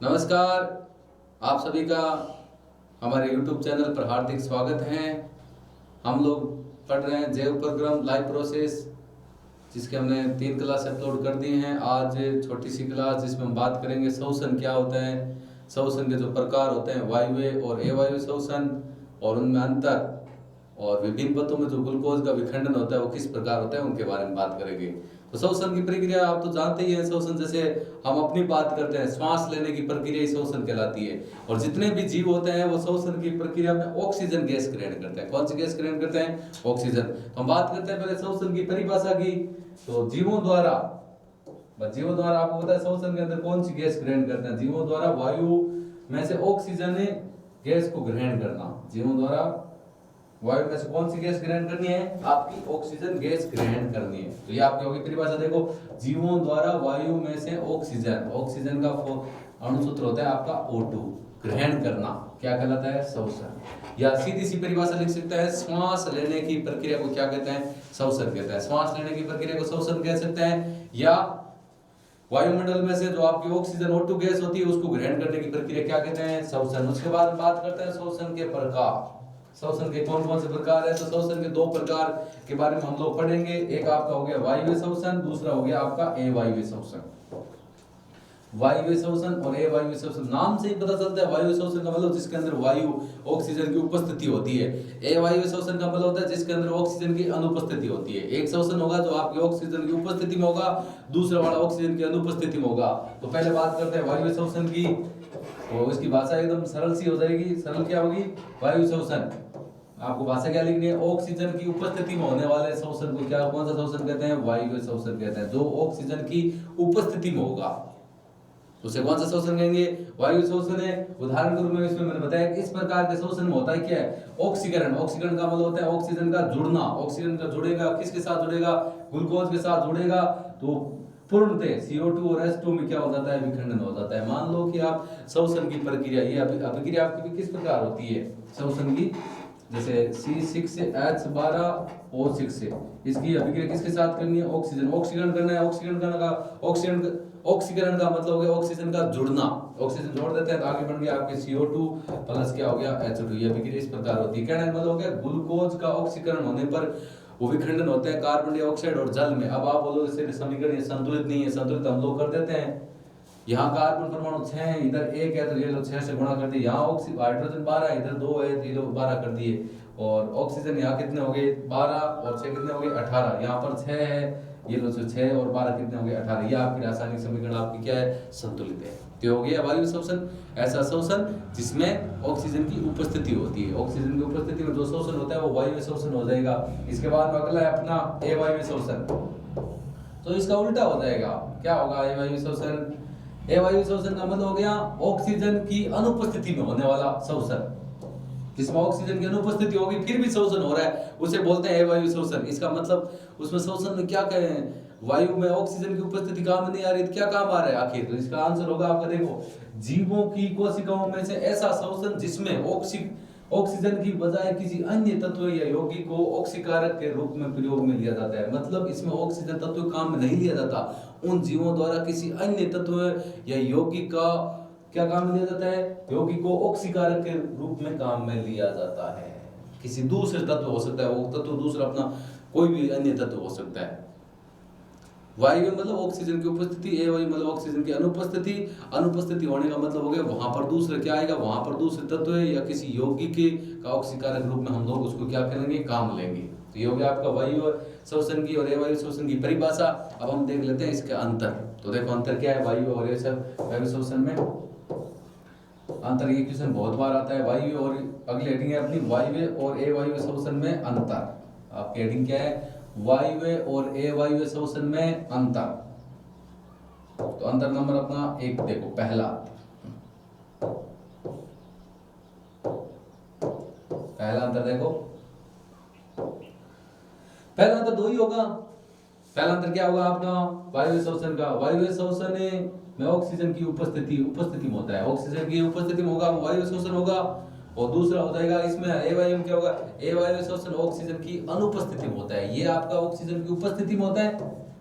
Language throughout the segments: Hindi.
नमस्कार। आप सभी का हमारे YouTube चैनल पर हार्दिक स्वागत है। हम लोग पढ़ रहे हैं जैव प्रक्रम लाइव प्रोसेस, जिसके हमने 3 क्लास अपलोड कर दिए हैं। आज छोटी सी क्लास जिसमें हम बात करेंगे श्वसन क्या होता है, श्वसन के जो प्रकार होते हैं वायवीय और अवायवीय श्वसन और उनमें अंतर, और विभिन्न पत्तों में जो ग्लूकोज का विखंडन होता है वो किस प्रकार होता है उनके बारे में बात करेंगे। तो श्वसन की प्रक्रिया आप तो जानते ही हैं। श्वसन जैसे हम अपनी बात करते हैं, श्वास लेने की प्रक्रिया श्वसन कहलाती है। और जितने भी जीव होते हैं वो श्वसन की प्रक्रिया में ऑक्सीजन गैस ग्रहण करते हैं। कौन सी गैस ग्रहण करते हैं? ऑक्सीजन। तो हम बात करते हैं पहले श्वसन की परिभाषा की। तो जीवों द्वारा आपको पता है श्वसन के अंदर कौन सी गैस ग्रहण करते हैं? जीवों द्वारा वायु में से ऑक्सीजन गैस को ग्रहण करना। जीवों द्वारा वायु में से कौन सी गैस ग्रहण करनी है? आपकी ऑक्सीजन गैस ग्रहण करनी है। तो ये आपकी होगी परिभाषा। देखो, जीवों द्वारा वायु में से ऑक्सीजन का अणुसूत्र होता है आपका O2, ग्रहण करना क्या कहलाता है? श्वसन। या सीधी सी परिभाषा लिख सकता है, श्वास लेने की प्रक्रिया को क्या कहते हैं? श्वसन कहते हैं। श्वास लेने की प्रक्रिया को श्वसन कह सकते हैं। या वायुमंडल में से जो आपकी ऑक्सीजन O2 गैस होती है उसको ग्रहण करने की प्रक्रिया क्या कहते हैं? श्वसन। उसके बाद बात करते हैं श्वसन के प्रकार। श्वसन के कौन कौन से प्रकार है? तो श्वसन के 2 प्रकार के बारे में हम लोग पढ़ेंगे। एक आपका हो गया वायवीय श्वसन, दूसरा हो गया आपका अवायवीय श्वसन। वायवीय श्वसन और अवायवीय श्वसन, नाम से ही पता चलता है। वायवीय श्वसन का मतलब जिसके अंदर वायु ऑक्सीजन की उपस्थिति होती है। अवायवीय श्वसन का मतलब होता है जिसके अंदर ऑक्सीजन की अनुपस्थिति होती है। एक श्वसन होगा जो आपकी ऑक्सीजन की उपस्थिति में होगा, दूसरा वाला ऑक्सीजन की अनुपस्थिति में होगा। तो पहले बात करते हैं वायवीय श्वसन की। तो इसकी भाषा एकदम सरल सी हो जाएगी। सरल क्या होगी? वायु श्वसन। आपको भाषा क्या लिखनी है? ऑक्सीजन की उपस्थिति में होने वाले श्वसन को क्या, कौन सा श्वसन कहते हैं? वायवीय श्वसन कहते हैं। जो ऑक्सीजन की उपस्थिति में होगा उसे कौन सा श्वसन कहेंगे? वायु श्वसन है। उदाहरण के रूप में इसमें मैंने बताया कि इस प्रकार के श्वसन में होता है क्या है? ऑक्सीकरण। ऑक्सीकरण का मतलब होता है ऑक्सीजन का जुड़ना। ऑक्सीजन का जुड़ेगा, किसके साथ जुड़ेगा? ग्लूकोज के साथ जुड़ेगा। तो पूर्णतः CO2 और H2 में क्या हो जाता है? विखंडन हो जाता है। मान लो कि आप श्वसन की प्रक्रिया, ये अभिक्रिया आपकी किस प्रकार होती है श्वसन की? जैसे C6 से H12 O6 से, इसकी अभिक्रिया किसके साथ करनी है? ऑक्सीजन। ऑक्सीकरण करना है। ऑक्सीकरण का मतलब हो गया ऑक्सीजन का जुड़ना। ऑक्सीजन जोड़ देते हैं तो आगे बढ़ गया आपके CO2 प्लस क्या हो गया? H2। ये अभिक्रिया इस प्रकार होती है। कहने का मतलब हो गया ग्लूकोज का ऑक्सीकरण होने पर वो विखंडन होते हैं कार्बन डाइऑक्साइड और जल में। अब आप बोलोगे जैसे समीकरण ये संतुलित नहीं है। संतुलित हम लोग कर देते हैं। यहाँ कार्बन परमाणु 6 है, इधर 1 है तो ये लो 6 से गुणा कर दिए। यहाँ हाइड्रोजन 12 है, इधर 2 है तो ये लो 12 कर दिए। और ऑक्सीजन यहाँ कितने हो गए? 12 और 6 कितने हो गए? 18। यहाँ पर 6 है, ये लो 6 और 12 कितने हो गए? 18। ये आपकी रासायनिक समीकरण आपकी क्या है? संतुलित है। तो हो गया वायु श्वसन। ऐसा श्वसन जिसमें ऑक्सीजन की उपस्थिति होती है। ऑक्सीजन की उपस्थिति में जो श्वसन होता है वो वायु श्वसन हो जाएगा। इसके बाद अगला है अपना अवायवीय श्वसन। तो इसका उल्टा हो जाएगा। क्या होगा अवायवीय श्वसन? अवायवीय श्वसन का मतलब हो गया ऑक्सीजन की अनुपस्थिति में होने वाला श्वसन। जिसमें ऑक्सीजन की अनुपस्थिति होगी फिर भी श्वसन हो रहा है, उसे बोलते हैं अवायवीय श्वसन। इसका मतलब उसमें श्वसन में क्या कहें? वायु में ऑक्सीजन की उपस्थिति काम नहीं आ रही तो क्या काम आ रहा है आखिर? तो इसका आंसर होगा आपका, देखो, जीवों की कोशिकाओं में से ऐसा श्वसन जिसमें ऑक्सीजन की बजाय किसी अन्य तत्व या यौगिक को ऑक्सीकारक के रूप में प्रयोग में लिया जाता है। मतलब इसमें ऑक्सीजन तत्व काम में नहीं लिया जाता। उन जीवों द्वारा किसी अन्य तत्व या यौगिक का क्या काम में लिया जाता है? यौगिक को ऑक्सीकारक के रूप में काम में लिया जाता है। किसी दूसरे तत्व हो सकता है, वो तत्व दूसरा अपना कोई भी अन्य तत्व हो सकता है। वायु मतलब ऑक्सीजन की उपस्थिति, अवायु मतलब ऑक्सीजन की अनुपस्थिति होने का मतलब हो गया वहां पर दूसरा क्या आएगा? वहां पर दूसरे तत्व या किसी यौगिक का ऑक्सीकारक रूप में हम लोग उसको क्या करेंगे? काम लेंगे। तो ये हो गया आपका वायु श्वसन की और अवायु श्वसन की परिभाषा। अब हम देख लेते हैं इसके अंतर। तो देखो अंतर क्या है वायु और अवायु श्वसन में? अंतर, ये क्वेश्चन बहुत बार आता है। वायु और अगली हेडिंग है अपनी वायु और अवायु श्वसन में अंतर। आपकी हेडिंग क्या है? वायु और अवायु श्वसन में अंतर। तो अंतर नंबर अपना 1 देखो, पहला अंतर देखो। पहला अंतर 2 ही होगा। पहला अंतर क्या होगा आपका? वायु श्वसन का। वायु श्वसन में ऑक्सीजन की उपस्थिति में होता है। ऑक्सीजन की उपस्थिति में होगा वायु श्वसन होगा। और दूसरा हो जाएगा इसमें अवायु में क्या होगा? अवायु श्वसन ऑक्सीजन की अनुपस्थिति में होता है। ये आपका ऑक्सीजन की उपस्थिति में होता है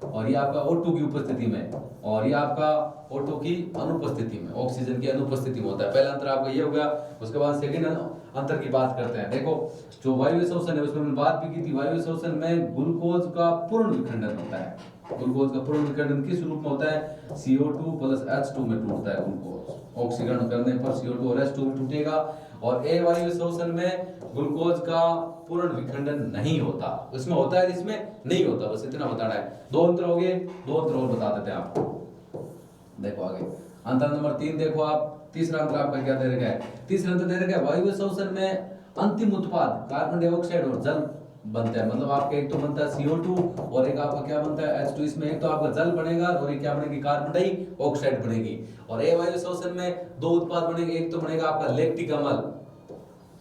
और ये आपका O2 की उपस्थिति में, और ये आपका O2 की अनुपस्थिति में, ऑक्सीजन की अनुपस्थिति में होता है। पहला अंतर आपका ये हो गया। उसके बाद सेकेंड अंतर की बात करते हैं। देखो जो वायु शोषण है उसमें हमने बात भी की थी, वायु शोषण में ग्लूकोज का पूर्ण विखंडन होता है। ग्लूकोज का पूर्ण विखंडन किस रूप में होता है? CO2 प्लस H2 में टूटता है ग्लूकोज। ऑक्सीकरण करने पर CO2 और H2 टूटेगा। और वायु शोषण में ग्लूकोज का पूर्ण विखंडन नहीं होता, उसमें होता है, इसमें नहीं होता। बस इतना बताना है। दो अंतर हो गए, दो अंतर और बता देते हैं आपको। देखो आगे अंतर नंबर 3 देखो आप। तीसरा अंतर आपका क्या दे रखा है? तीसरा अंतर दे रखा है वायु शोषण में अंतिम उत्पाद कार्बन डाइऑक्साइड और जल बनता है। मतलब आपका एक तो बनता है CO2 और एक आपका क्या बनता है? H2। इसमें एक तो आपका जल बनेगा और एक क्या बनेगी? कार्बन डाइऑक्साइड बनेगी। और वायु शोषण में दो उत्पाद बनेंगे, एक तो बनेगा आपका लैक्टिक अम्ल।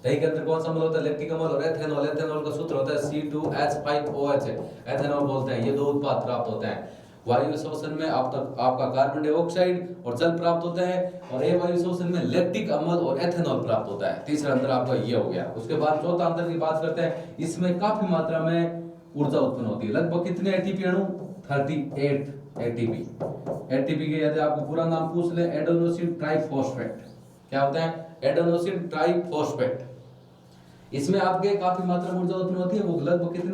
दही के अंदर कौन सा अम्ल होता है? लैक्टिक अम्ल। और एथेनॉल, एथेनॉल का सूत्र होता है C2H5OH, एथेनॉल बोलते हैं। ये दो उत्पाद प्राप्त होते हैं। वायु शोषण में आपका कार्बन डाइऑक्साइड और जल प्राप्त होता है, और वायु शोषण में लैक्टिक अम्ल और एथेनॉल प्राप्त होता है। तीसरा अंतर आपका ये हो गया। उसके बाद चौथा अंतर की बात करते हैं। इसमें काफी मात्रा में ऊर्जा उत्पन्न होती है। लगभग कितने एटीपी अणु? 38 एटीपी। एटीपी के यदि आपको पूरा नाम पूछ ले, एडेनोसिन ट्राइफॉस्फेट। क्या होता है? Adenosine triphosphate. इसमें आपके काफी मात्रा में ऊर्जा उत्पन्न होती है। वो लगभग कितने?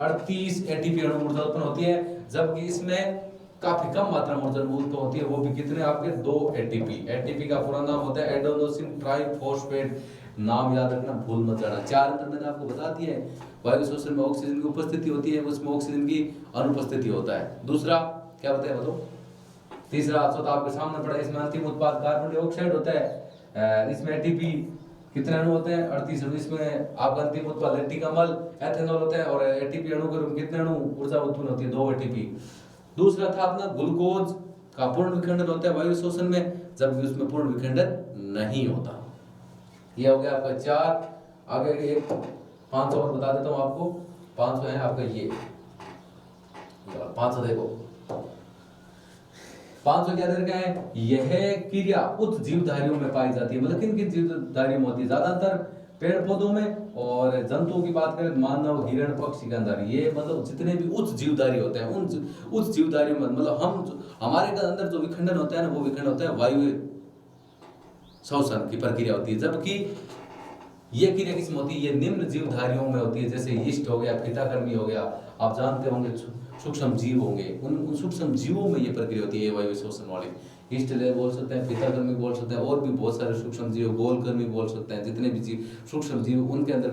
38 एटीपी अणु ऊर्जा उत्पन्न होती है। जबकि इसमें काफी कम मात्रा में ऊर्जा उत्पन्न होती है, वो भी कितने? आपके 2 एटीपी। एटीपी का पूरा नाम होता है एडेनोसिन ट्राइफॉस्फेट। नाम याद रखना, भूल मत जाना। चार अंतर मैंने आपको बता दिए हैं। वायु शोषण में ऑक्सीजन की उपस्थिति होती है, उसमें ऑक्सीजन की अनुपस्थिति होता है। दूसरा क्या बताया बताओ? तीसरा चौथा आपके सामने पड़ा। इसमें अंतिम उत्पाद कार्बन डाइऑक्साइड होता है। इसमें एटीपी कितने अणु होते हैं? 38 अणु। इसमें आपका अंतिम उत्पाद लैक्टिक अम्ल, एथेनॉल होता है। और एटीपी अणु के रूप में कितने अणु ऊर्जा उत्पन्न होती है? 2 एटीपी। दूसरा था अपना ग्लूकोज का पूर्ण विखंडन होता है वायु शोषण में, जबकि उसमें पूर्ण विखंडन नहीं होता। ये हो गया आपका 4। आगे एक 5 और बता देता हूं आपको। 5 है आपका ये 5 देखो। 500 क्या दे रखा है? यह क्रिया उच्च जीवधारियों में पाई जाती है। मतलब किन किन जीवधारियों में होती है? ज्यादातर पेड़ पौधों में। और जंतुओं की बात करें, मानव, हिरण, पक्षी के अंदर, ये मतलब जितने भी उच्च जीवधारी होते हैं, उन उच्च जीवधारियों में मतलब हमारे अंदर जो विखंडन होता है ना, वो विखंडन होता है वायु शोषण की प्रक्रिया होती है। जबकि ये क्रिया किसमें होती है? ये निम्न जीवधारियों में होती है। जैसे यीस्ट हो गया, फीताकर्मी हो गया, आप जानते होंगे सूक्ष्म जीव होंगे, उन सूक्ष्म जीवों में ये प्रक्रिया होती है वायु शोषण वाली। यीस्ट बोल सकते हैं, फीताकर्मी बोल सकते हैं, और भी बहुत सारे सूक्ष्म जीव, गोलकर्मी बोल सकते हैं। जितने भी जीव सूक्ष्म जीव, उनके अंदर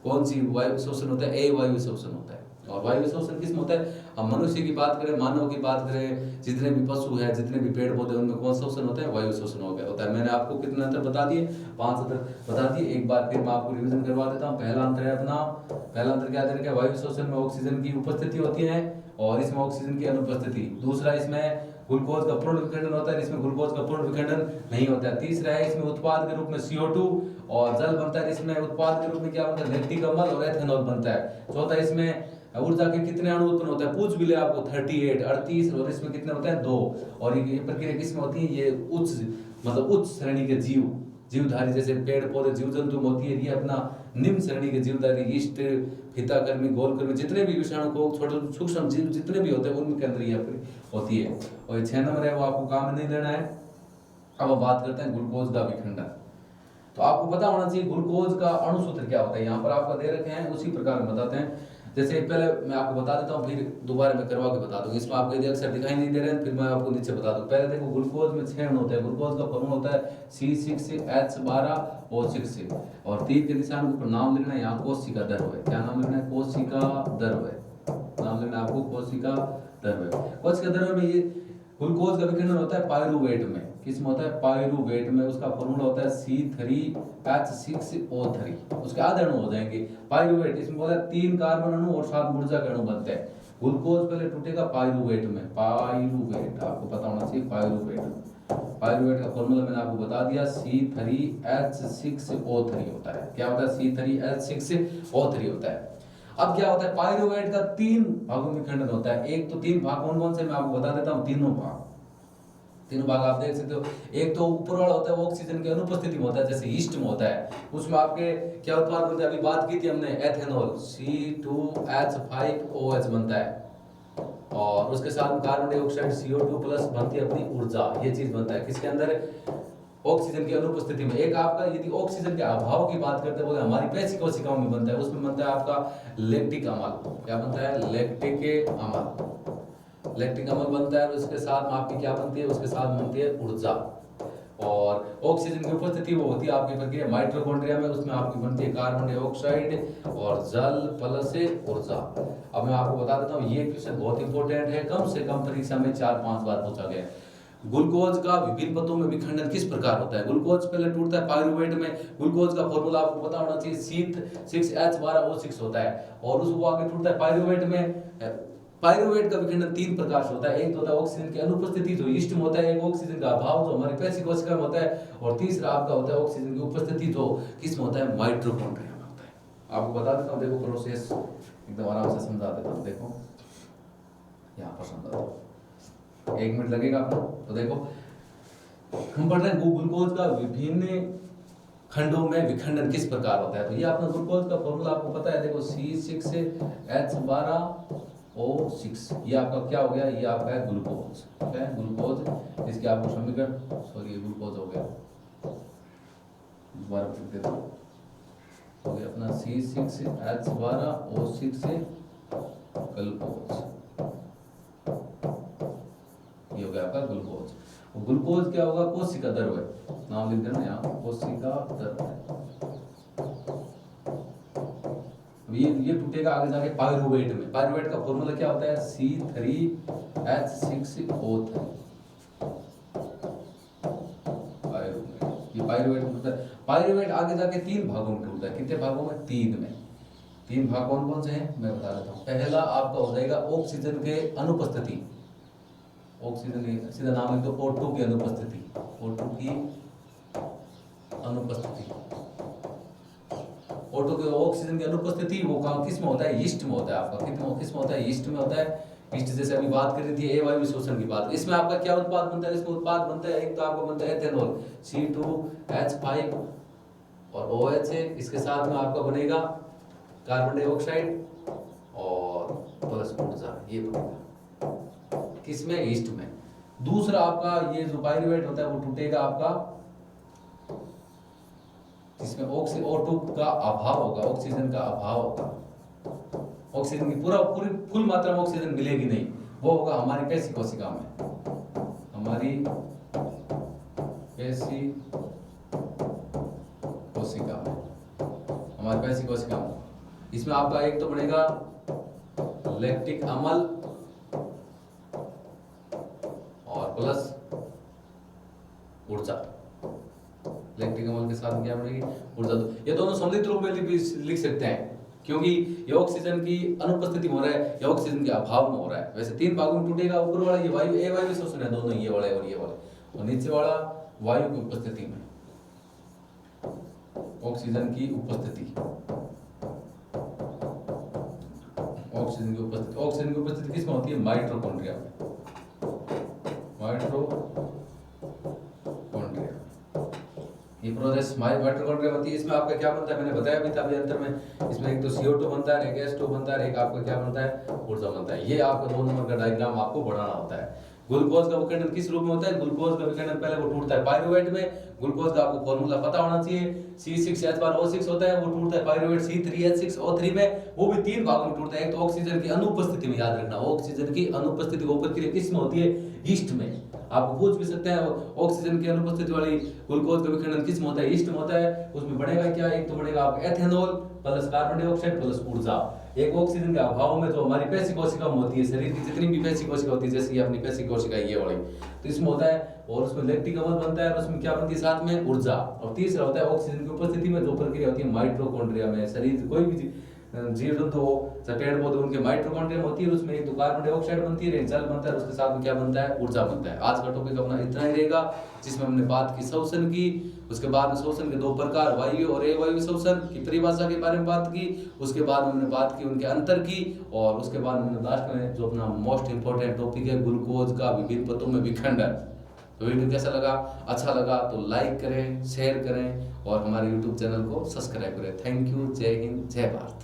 कौन सी वायु शोषण होता है? वायु शोषण होता है। और वायु शोषण किसमें होता है? हम मनुष्य की बात करें, मानव की बात करें, जितने भी पशु है, जितने भी पेड़ पौधे, उनमें कौन शोषण होता है? वायु शोषण हो गया होता है। मैंने आपको कितने अंतर बता दिए? 5 अंतर बता दिए। एक बार फिर मैं आपको रिवीजन करवा देता हूँ। पहला अंतर है अपना, पहला अंतर क्या है? वायु शोषण में ऑक्सीजन की उपस्थिति होती है और इसमें ऑक्सीजन की अनुपस्थिति। दूसरा, इसमें ग्लूकोज का पूर्ण विखंडन होता है, इसमें ग्लूकोज का पूर्ण विखंडन नहीं होता है। तीसरा है, इसमें उत्पाद के रूप में CO2 और जल बनता है, इसमें उत्पाद के रूप में क्या बनता है? लैक्टिक अम्ल और एथेनॉल बनता है। चौथा, इसमें ऊर्जा के कितने अणु उत्पन्न होता है? पूछ भी ले आपको, 38, और इसमें कितने होते हैं? 2। और ये प्रक्रिया किसमें होती है? ये उच्च श्रेणी के जीवधारी, जैसे पेड़ पौधे, जीव जंतु में होती है। ये अपना निम्न श्रेणी के जीवधारी, यीस्ट, फीताकर्मी, गोलकर्मी, जितने भी विषाणु को, छोटे सूक्ष्म जीव जितने भी होते हैं, उनके अंदर ये होती है। और 6 नंबर है, वो आपको काम में नहीं लेना है। अब हम बात करते हैं ग्लूकोज का विखंडन। तो आपको पता होना चाहिए ग्लूकोज का अणु सूत्र क्या होता है। यहाँ पर आपका दे रखे हैं, उसी प्रकार में बताते हैं। जैसे पहले मैं आपको बता देता हूँ, फिर दोबारा मैं करवा के बता दूंगा। इसमें आपको यदि अक्षर दिखाई नहीं दे रहे हैं, फिर मैं आपको नीचे बता दूं। पहले देखो, ग्लूकोज में 6 अणु होते हैं। ग्लूकोज का फॉर्मूला होता है C6H12O6। और तीर के निशान के ऊपर नाम लिखना है, यहाँ कोशिका द्रव्य है। क्या नाम लिखना है? कोशिका द्रव्य। नाम लिखना है आपको, कोशिका द्रव्य। कोशिका द्रव्य में ये ग्लूकोज का विखंडन होता है पायरूवेट में। किसमें होता है? पायरूवेट में। उसका फॉर्मूला होता है C3H6O3। उसके आधे अणु हो जाएंगे पायरूवेट। इसमें बोला 3 कार्बन अणु और 7 ऊर्जा के अणु बनते हैं। ग्लूकोज पहले टूटेगा पायरूवेट में। पायरूवेट आपको पता होना चाहिए, पायरूवेट। पायरूवेट का फॉर्मूला मैंने आपको बता दिया, C3H6O3 होता है। क्या होता है? C3H6O3 होता है। अब क्या होता है? पायरूवेट का 3 भागों में विखंडन होता है। एक तो 3 भाग कौन कौन से, मैं आपको बता देता हूँ। तीनों भाग आप देख सकते हो। एक तो ऊपर वाला होता है, वो ऑक्सीजन की अनुपस्थिति में होता है, जैसे यीस्ट में होता है। उसमें आपके क्या उत्पाद बनते हैं? अभी बात की थी हमने, एथेनॉल, C2H5OH बनता है। और उसके साथ कार्बन डाइऑक्साइड CO2 प्लस बनती है अपनी ऊर्जा। ये चीज बनता है किसके अंदर, ऑक्सीजन की अनुपस्थिति में। एक आपका यदि ऑक्सीजन के अभाव की बात करते हैं हमारी पेशी कोशिकाओं में बनता है, उसमें बनता है आपका लैक्टिक अम्ल। क्या बनता है, लैक्टिक अम्ल। लैक्टिक अम्ल बनता है और उसके साथ में आपकी क्या बनती है, उसके साथ बनती है ऊर्जा। और ऑक्सीजन की उपस्थिति वो होती है आपकी प्रक्रिया माइटोकॉन्ड्रिया में, उसमें आपकी बनती है कार्बन डाइऑक्साइड और जल प्लस ऊर्जा। अब मैं आपको बता देता हूँ, ये क्वेश्चन बहुत इंपॉर्टेंट है, कम से कम परीक्षा में 4-5 बार पूछा गया है। ग्लूकोज का विभिन्न परतों में विखंडन किस प्रकार होता है। ग्लूकोज पहले टूटता है पाइरूवेट में। ग्लूकोज का फॉर्मूला आपको पता होना चाहिए, C6H12O6 होता है, और उसको आगे टूटता है पाइरूवेट में। पाइरूवेट का विखंडन 3 प्रकार से होता है। एक तो होता है ऑक्सीजन की अनुपस्थिति जो ईस्ट में होता है, एक ऑक्सीजन का अभाव जो हमारी पेशी कोशिका में होता है, और तीसरा आपका होता है ऑक्सीजन की उपस्थिति जो किस में होता है, माइटोकॉन्ड्रिया में होता है। आपको बता देता हूँ, देखो प्रोसेस एकदम आराम से समझा देता हूँ। देखो यहाँ पर समझा दो, 1 मिनट लगेगा आपको। तो देखो हम पढ़ रहे हैं ग्लूकोज का विभिन्न खंडों में विखंडन किस प्रकार होता है। तो ये अपना ग्लूकोज का फॉर्मूला आपको पता है, देखो C6H12O6, ये आपका क्या हो गया, ये आपका है ग्लूकोज। क्या है, ग्लूकोज। इसके आपको समीकरण, सॉरी ये ग्लूकोज हो गया, दोबारा लिख देता हूँ, हो गया अपना C6H12O6 से ग्लूकोज, ये हो गया आपका ग्लूकोज। ग्लूकोज क्या होगा, कोशिका द्रव्य, नाम लिख देना यहाँ, कोशिका द्रव्य। ये टूटेगा आगे जाके पाइरूवेट में। पाइरूवेट का फॉर्मूला क्या होता है, C3H6O3। पाइरूवेट, ये पाइरूवेट टूटता है। पाइरूवेट आगे जाके 3 भागों में टूटता है। कितने भागों में, 3 में। 3 भाग कौन कौन से हैं मैं बता देता हूँ। पहला आपका हो जाएगा ऑक्सीजन के अनुपस्थिति, ऑक्सीजन सीधा नाम लिख दो, O2 की अनुपस्थिति, O2 की अनुपस्थिति। O2 के ऑक्सीजन की अनुपस्थिति वो काम किस में होता है, ईस्ट में होता है आपका। किस में होता है, ईस्ट में होता है। ईस्ट जैसे अभी बात कर रही थी अवायवीय शोषण की बात, इसमें आपका क्या उत्पाद बनता है, इसमें उत्पाद बनता है, एक तो आपको बनता है एथेनॉल, C2H5 और OH है, इसके साथ में आपका बनेगा कार्बन डाइऑक्साइड और प्लस ऊर्जा, ये बनेगा किसमें, ईस्ट में। दूसरा आपका ये जो पाइरूवेट होता है वो टूटेगा आपका जिसमें O2 का अभाव होगा, ऑक्सीजन का अभाव होगा, ऑक्सीजन की पूरी फुल मात्रा में ऑक्सीजन मिलेगी नहीं, वो होगा हमारी पेशी कोशिका में, हमारी पेशी कोशिका में, हमारी पेशी कोशिका में। इसमें आपका एक तो बनेगा लैक्टिक अम्ल और प्लस ऊर्जा। लैक्टिक अम्ल के साथ क्या बनेगी, ऊर्जा। ये दोनों सम्मिलित रूप में लिख सकते हैं, क्योंकि ये ऑक्सीजन की अनुपस्थिति में हो रहा है या ऑक्सीजन के अभाव में हो रहा है। वैसे 3 भागों में टूटेगा, ऊपर वाला ये अवायवीय शोषण है, दोनों ये वाले और ये वाले, और नीचे वाला वायु की उपस्थिति में, ऑक्सीजन की उपस्थिति, ऑक्सीजन की उपस्थिति किसमें होती है, माइटोकॉन्ड्रिया में, माइटोकॉन्ड्रिया। ये प्रोसेस माइटोकॉन्ड्रिया होती है। इसमें आपका क्या बनता है, मैंने बताया भी था अभी अंतर में, इसमें एक तो CO2 बनता है, एक H2 बनता है, एक आपका क्या बनता है, ऊर्जा बनता है। ये आपका 2 नंबर का डायग्राम आपको बढ़ाना होता है। ग्लूकोज का विखंडन किस रूप में होता है, ग्लूकोज का विखंडन पहले वो टूटता है पाइरूवेट में। ग्लूकोज का आपको फॉर्मूला पता होना चाहिए, C6H12O6 होता है, वो टूटता है पाइरूवेट C3H6O3 में, वो भी 3 भागों में टूटता है। एक तो ऑक्सीजन की अनुपस्थिति में, याद रखना ऑक्सीजन की अनुपस्थिति, वो प्रक्रिया किस में होती है, ईस्ट में। आपको पूछ भी सकते हैं ऑक्सीजन की अनुपस्थिति वाली ग्लूकोज का विखंडन किस में होता है, ईस्ट में होता है। उसमें बढ़ेगा क्या, एक तो बढ़ेगा आप ethanol plus carbon dioxide plus ऊर्जा। एक ऑक्सीजन के अभाव में जो हमारी पेशी कोशिका में होती है, शरीर की जितनी भी पेशी कोशिका होती है, जैसे ये अपनी पेशी कोशिका ये वाली, तो इसमें होता है, और उसमें लैक्टिक अम्ल बनता है, और उसमें क्या बनती है साथ में, ऊर्जा। और तीसरा होता है ऑक्सीजन की उपस्थिति में जो प्रक्रिया होती है माइटोकॉन्ड्रिया में। शरीर कोई भी जीव जंतु हो चाहे पेड़ पौधे, उनके माइटोकॉन्ड्रिया में होती है, उसमें एक तो कार्बन डाइऑक्साइड बनती है, जल बनता है, उसके साथ में क्या बनता है, ऊर्जा बनता है। आज का टॉपिक अपना इतना ही रहेगा, जिसमें हमने बात की शोषण की, उसके बाद में शोषण के 2 प्रकार, वायु और अवायवीय शोषण की परिभाषा के बारे में बात की, उसके बाद हमने बात की उनके अंतर की, और उसके बाद हमने लास्ट में जो अपना मोस्ट इंपॉर्टेंट टॉपिक है ग्लूकोज का विभिन्न परतों में विखंडन। तो वीडियो कैसा लगा, अच्छा लगा तो लाइक करें, शेयर करें और हमारे YouTube चैनल को सब्सक्राइब करें। थैंक यू, जय हिंद, जय भारत।